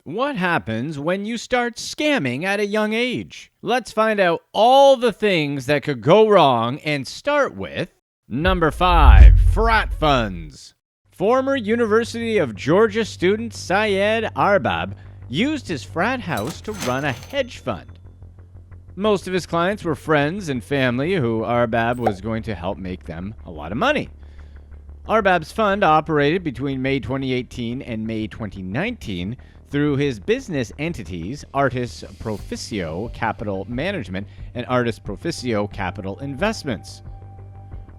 What happens when you start scamming at a young age? Let's find out all the things that could go wrong and start with number 5, Frat Funds. Former University of Georgia student Syed Arbab used his frat house to run a hedge fund. Most of his clients were friends and family who Arbab was going to help make them a lot of money. Arbab's fund operated between May 2018 and May 2019 through his business entities Artis Proficio Capital Management and Artis Proficio Capital Investments.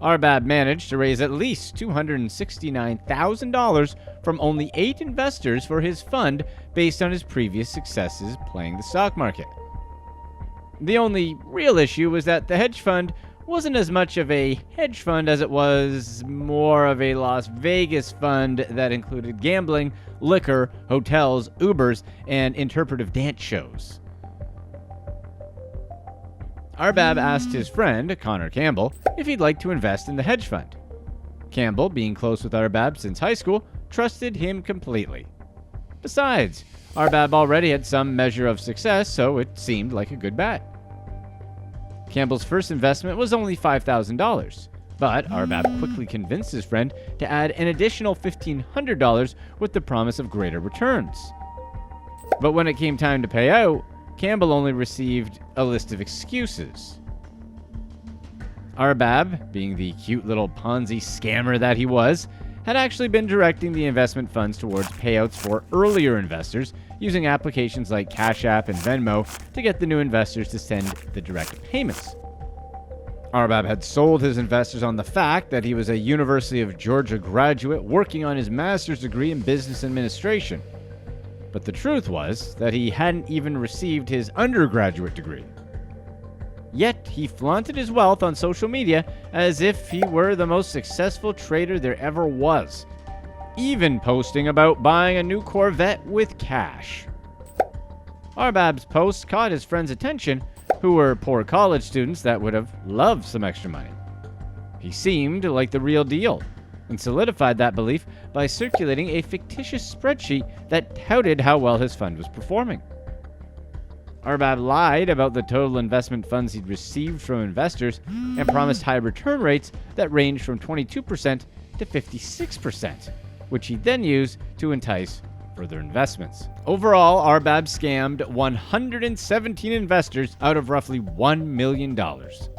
Arbab managed to raise at least $269,000 from only 8 investors for his fund based on his previous successes playing the stock market. The only real issue was that the hedge fund wasn't as much of a hedge fund as it was more of a Las Vegas fund that included gambling, liquor, hotels, Ubers, and interpretive dance shows. Arbab asked his friend, Connor Campbell, if he'd like to invest in the hedge fund. Campbell, being close with Arbab since high school, trusted him completely. Besides, Arbab already had some measure of success, so it seemed like a good bet. Campbell's first investment was only $5,000, but Arbab quickly convinced his friend to add an additional $1,500 with the promise of greater returns. But when it came time to pay out, Campbell only received a list of excuses. Arbab, being the cute little Ponzi scammer that he was, had actually been directing the investment funds towards payouts for earlier investors using applications like Cash App and Venmo to get the new investors to send the direct payments. Arbab had sold his investors on the fact that he was a University of Georgia graduate working on his master's degree in business administration. But the truth was that he hadn't even received his undergraduate degree. Yet he flaunted his wealth on social media as if he were the most successful trader there ever was, even posting about buying a new Corvette with cash. Arbab's posts caught his friends' attention, who were poor college students that would have loved some extra money. He seemed like the real deal, and solidified that belief by circulating a fictitious spreadsheet that touted how well his fund was performing. Arbab lied about the total investment funds he'd received from investors and promised high return rates that ranged from 22% to 56%, which he then used to entice further investments. Overall, Arbab scammed 117 investors out of roughly $1 million.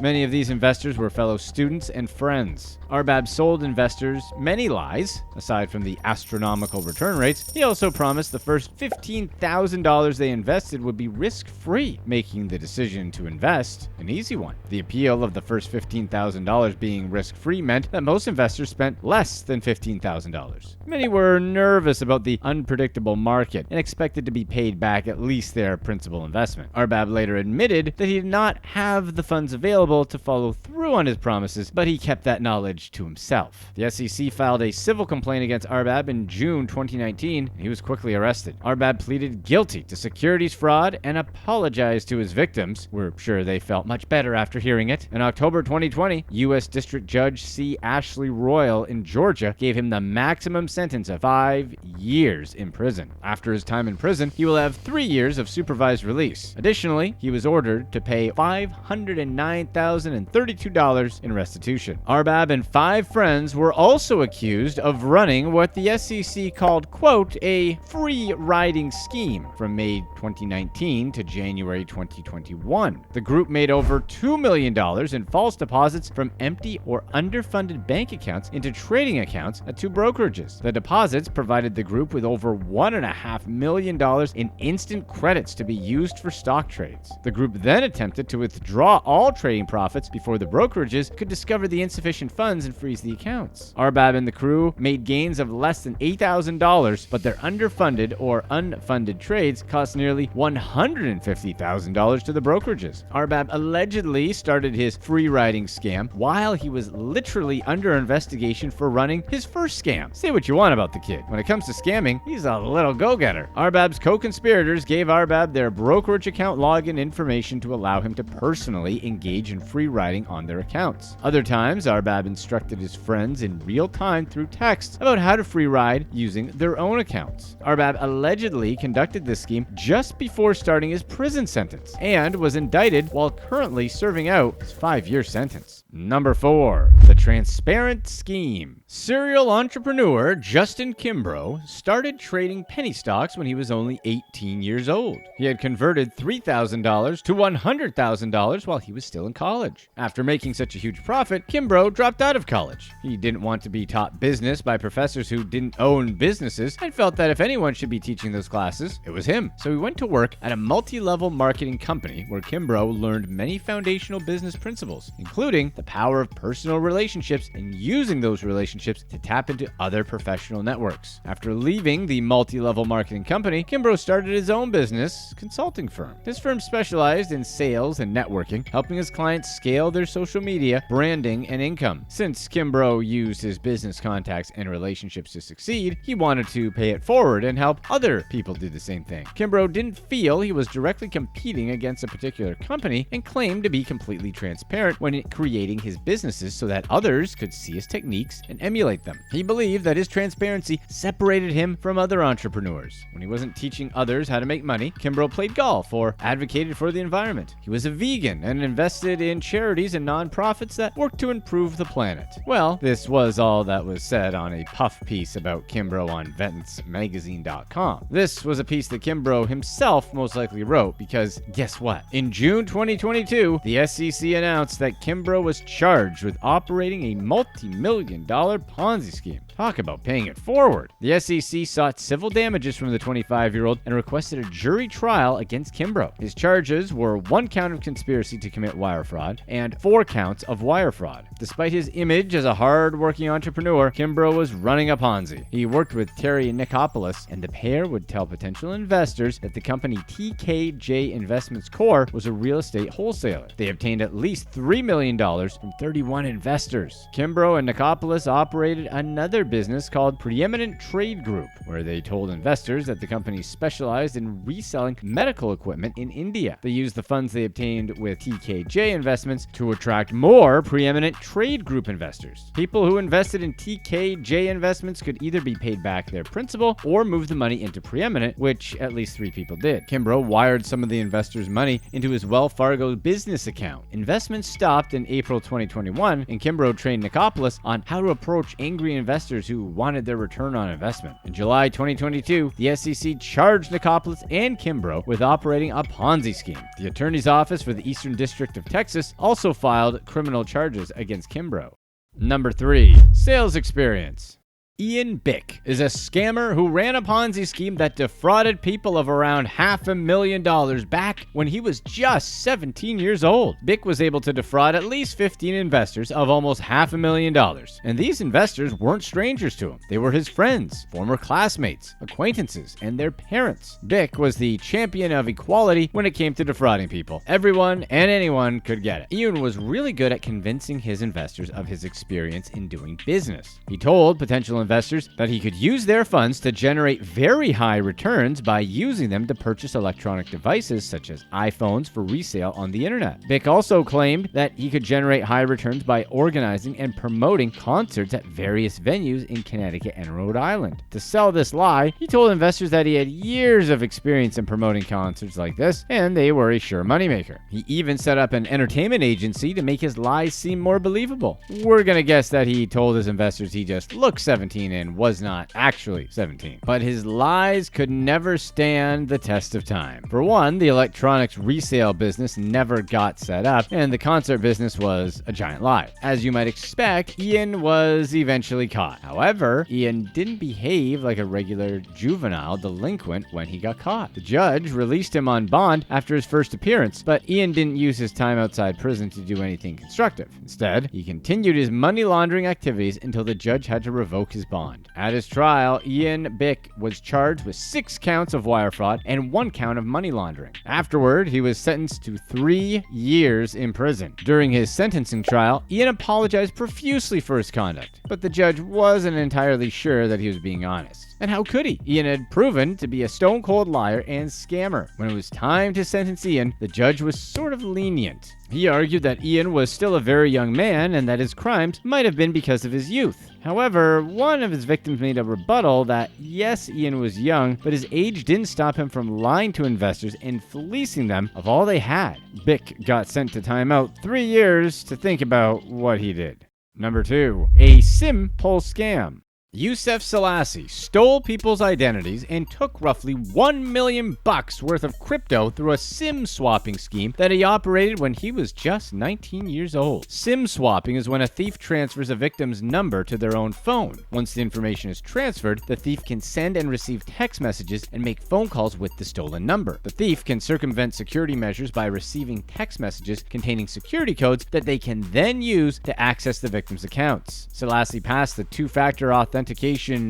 Many of these investors were fellow students and friends. Arbab sold investors many lies. Aside from the astronomical return rates, he also promised the first $15,000 they invested would be risk-free, making the decision to invest an easy one. The appeal of the first $15,000 being risk-free meant that most investors spent less than $15,000. Many were nervous about the unpredictable market and expected to be paid back at least their principal investment. Arbab later admitted that he did not have the funds available to follow through on his promises, but he kept that knowledge to himself. The SEC filed a civil complaint against Arbab in June 2019, and he was quickly arrested. Arbab pleaded guilty to securities fraud and apologized to his victims. We're sure they felt much better after hearing it. In October 2020, U.S. District Judge C. Ashley Royal in Georgia gave him the maximum sentence of 5 years in prison. After his time in prison, he will have 3 years of supervised release. Additionally, he was ordered to pay $509,032 in restitution. Arbab and 5 friends were also accused of running what the SEC called, quote, a free riding scheme from May 2019 to January 2021. The group made over $2 million in false deposits from empty or underfunded bank accounts into trading accounts at 2 brokerages. The deposits provided the group with over $1.5 million in instant credits to be used for stock trades. The group then attempted to withdraw all trading profits before the brokerages could discover the insufficient funds and freeze the accounts. Arbab and the crew made gains of less than $8,000, but their underfunded or unfunded trades cost nearly $150,000 to the brokerages. Arbab allegedly started his free riding scam while he was literally under investigation for running his first scam. Say what you want about the kid. When it comes to scamming, he's a a little go-getter. Arbab's co-conspirators gave Arbab their brokerage account login information to allow him to personally engage in free riding on their accounts. Other times, Arbab instructed his friends in real time through text about how to free ride using their own accounts. Arbab allegedly conducted this scheme just before starting his prison sentence and was indicted while currently serving out his 5-year sentence. Number 4. The Transparent Scheme. Serial entrepreneur Justin Kimbrough started trading penny stocks when he was only 18 years old. He had converted $3,000 to $100,000 while he was still in college. After making such a huge profit, Kimbrough dropped out of college. He didn't want to be taught business by professors who didn't own businesses and felt that if anyone should be teaching those classes, it was him. So he went to work at a multi-level marketing company where Kimbrough learned many foundational business principles, including the power of personal relationships and using those relationships to tap into other professional networks. After leaving the multi-level marketing company, Kimbrough started his own business consulting firm. His firm specialized in sales and networking, helping his clients scale their social media, branding, and income. Since Kimbrough used his business contacts and relationships to succeed, he wanted to pay it forward and help other people do the same thing. Kimbrough didn't feel he was directly competing against a particular company and claimed to be completely transparent when creating his businesses so that others could see his techniques and emulate them. He believed that his transparency separated him from other entrepreneurs. When he wasn't teaching others how to make money, Kimbrough played golf or advocated for the environment. He was a vegan and invested in charities and nonprofits that worked to improve the planet. Well, this was all that was said on a puff piece about Kimbrough on VentsMagazine.com. This was a piece that Kimbrough himself most likely wrote because guess what? In June 2022, the SEC announced that Kimbrough was charged with operating a multi-million-dollar Ponzi scheme. Talk about paying it forward. The SEC sought civil damages from the 25-year-old and requested a jury trial against Kimbrough. His charges were 1 count of conspiracy to commit wire fraud and 4 counts of wire fraud. Despite his image as a hard-working entrepreneur, Kimbrough was running a Ponzi. He worked with Terry Nicopolis, and the pair would tell potential investors that the company TKJ Investments Corp. was a real estate wholesaler. They obtained at least $3 million from 31 investors. Kimbrough and Nicopolis operated another business called Preeminent Trade Group, where they told investors that the company specialized in reselling medical equipment in India. They used the funds they obtained with TKJ Investments to attract more Preeminent Trade Group investors. People who invested in TKJ Investments could either be paid back their principal or move the money into Preeminent, which at least 3 people did. Kimbrough wired some of the investors' money into his Wells Fargo business account. Investments stopped in April 2021, and Kimbrough trained Nicopolis on how to approach angry investors who wanted their return on investment. In July 2022, the SEC charged Nicopolis and Kimbrough with operating a Ponzi scheme. The attorney's office for the Eastern District of Texas also filed criminal charges against Kimbrough. Number 3. Sales experience. Ian Bick is a scammer who ran a Ponzi scheme that defrauded people of around $500,000 back when he was just 17 years old. Bick was able to defraud at least 15 investors of almost $500,000. And these investors weren't strangers to him. They were his friends, former classmates, acquaintances, and their parents. Bick was the champion of equality when it came to defrauding people. Everyone and anyone could get it. Ian was really good at convincing his investors of his experience in doing business. He told potential investors that he could use their funds to generate very high returns by using them to purchase electronic devices such as iPhones for resale on the internet. Bick also claimed that he could generate high returns by organizing and promoting concerts at various venues in Connecticut and Rhode Island. To sell this lie, he told investors that he had years of experience in promoting concerts like this, and they were a sure moneymaker. He even set up an entertainment agency to make his lies seem more believable. We're gonna guess that he told his investors he just looked 17 and was not actually 17. But his lies could never stand the test of time. For one, the electronics resale business never got set up, and the concert business was a giant lie. As you might expect, Ian was eventually caught. However, Ian didn't behave like a regular juvenile delinquent when he got caught. The judge released him on bond after his first appearance, but Ian didn't use his time outside prison to do anything constructive. Instead, he continued his money laundering activities until the judge had to revoke his bond. At his trial, Ian Bick was charged with 6 counts of wire fraud and 1 count of money laundering. Afterward, he was sentenced to 3 years in prison. During his sentencing trial, Ian apologized profusely for his conduct, but the judge wasn't entirely sure that he was being honest. And how could he? Ian had proven to be a stone-cold liar and scammer. When it was time to sentence Ian, the judge was sort of lenient. He argued that Ian was still a very young man and that his crimes might have been because of his youth. However, one of his victims made a rebuttal that yes, Ian was young, but his age didn't stop him from lying to investors and fleecing them of all they had. Bick got sent to timeout 3 years to think about what he did. Number 2. A SIM pull scam. Yusuf Selassie stole people's identities and took roughly $1 million worth of crypto through a SIM swapping scheme that he operated when he was just 19 years old. SIM swapping is when a thief transfers a victim's number to their own phone. Once the information is transferred, the thief can send and receive text messages and make phone calls with the stolen number. The thief can circumvent security measures by receiving text messages containing security codes that they can then use to access the victim's accounts. Selassie passed the two-factor authentication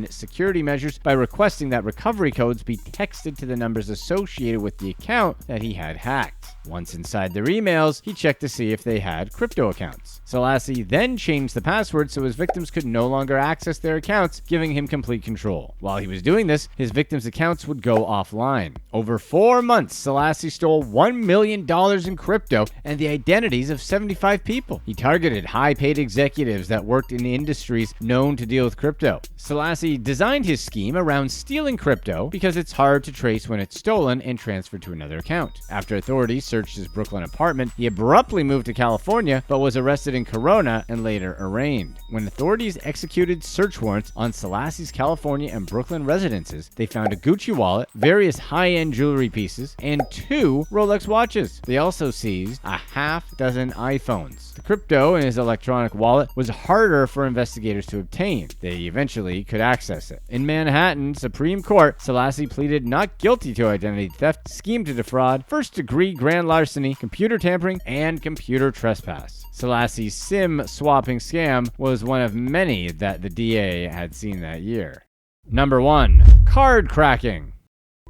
security measures by requesting that recovery codes be texted to the numbers associated with the account that he had hacked. Once inside their emails, he checked to see if they had crypto accounts. Selassie then changed the password so his victims could no longer access their accounts, giving him complete control. While he was doing this, his victims' accounts would go offline. Over 4 months, Selassie stole $1 million in crypto and the identities of 75 people. He targeted high-paid executives that worked in industries known to deal with crypto. Selassie designed his scheme around stealing crypto because it's hard to trace when it's stolen and transferred to another account. After authorities searched his Brooklyn apartment, he abruptly moved to California but was arrested in Corona and later arraigned. When authorities executed search warrants on Selassie's California and Brooklyn residences, they found a Gucci wallet, various high-end jewelry pieces, and 2 Rolex watches. They also seized a half dozen iPhones. The crypto in his electronic wallet was harder for investigators to obtain. They eventually could access it. In Manhattan Supreme Court, Selassie pleaded not guilty to identity theft, scheme to defraud, first-degree grand larceny, computer tampering, and computer trespass. Selassie's SIM swapping scam was one of many that the DA had seen that year. Number 1. Card cracking.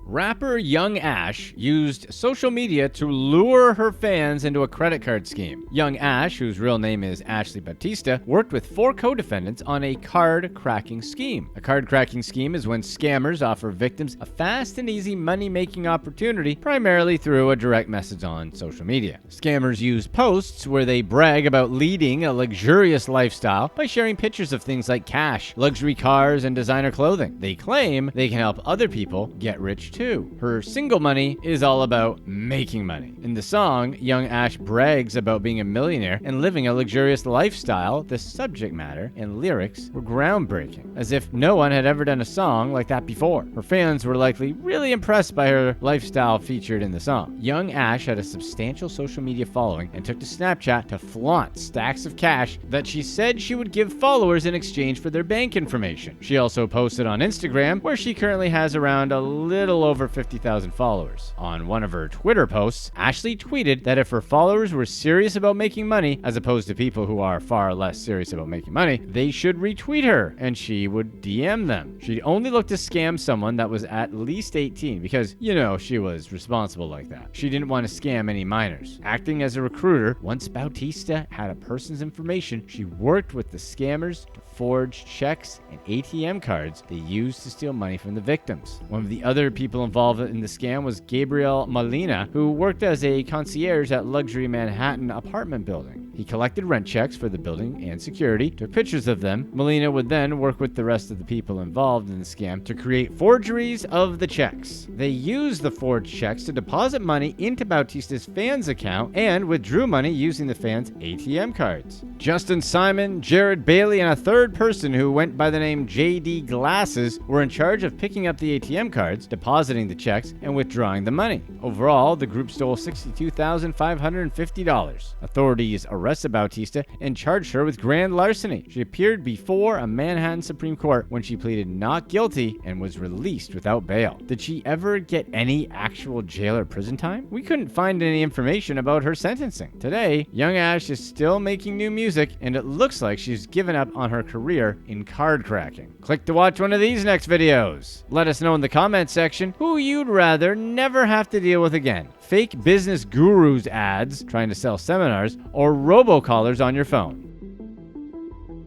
Rapper Young Ash used social media to lure her fans into a credit card scheme. Young Ash, whose real name is Ashley Batista, worked with 4 co-defendants on a card cracking scheme. A card cracking scheme is when scammers offer victims a fast and easy money-making opportunity, primarily through a direct message on social media. Scammers use posts where they brag about leading a luxurious lifestyle by sharing pictures of things like cash, luxury cars, and designer clothing. They claim they can help other people get rich too. Her single money is all about making money. In the song, Young Ash brags about being a millionaire and living a luxurious lifestyle. The subject matter and lyrics were groundbreaking, as if no one had ever done a song like that before. Her fans were likely really impressed by her lifestyle featured in the song. Young Ash had a substantial social media following and took to Snapchat to flaunt stacks of cash that she said she would give followers in exchange for their bank information. She also posted on Instagram, where she currently has around a little over 50,000 followers. On one of her Twitter posts, Ashley tweeted that if her followers were serious about making money, as opposed to people who are far less serious about making money, they should retweet her and she would DM them. She'd only look to scam someone that was at least 18 because, you know, she was responsible like that. She didn't want to scam any minors. Acting as a recruiter, once Bautista had a person's information, she worked with the scammers to forge checks and ATM cards they used to steal money from the victims. One of the other people involved in the scam was Gabriel Molina, who worked as a concierge at luxury Manhattan apartment building. He collected rent checks for the building and security, took pictures of them. Molina would then work with the rest of the people involved in the scam to create forgeries of the checks. They used the forged checks to deposit money into Bautista's fans' account and withdrew money using the fans' ATM cards. Justin Simon, Jared Bailey, and a third person who went by the name JD Glasses were in charge of picking up the ATM cards, depositing the checks, and withdrawing the money. Overall, the group stole $62,550. Authorities arrested Bautista and charged her with grand larceny. She appeared before a Manhattan Supreme Court when she pleaded not guilty and was released without bail. Did she ever get any actual jail or prison time? We couldn't find any information about her sentencing. Today, Young Ash is still making new music, and it looks like she's given up on her career in card cracking. Click to watch one of these next videos. Let us know in the comment section who you'd rather never have to deal with again. Fake business gurus ads trying to sell seminars or robocallers on your phone.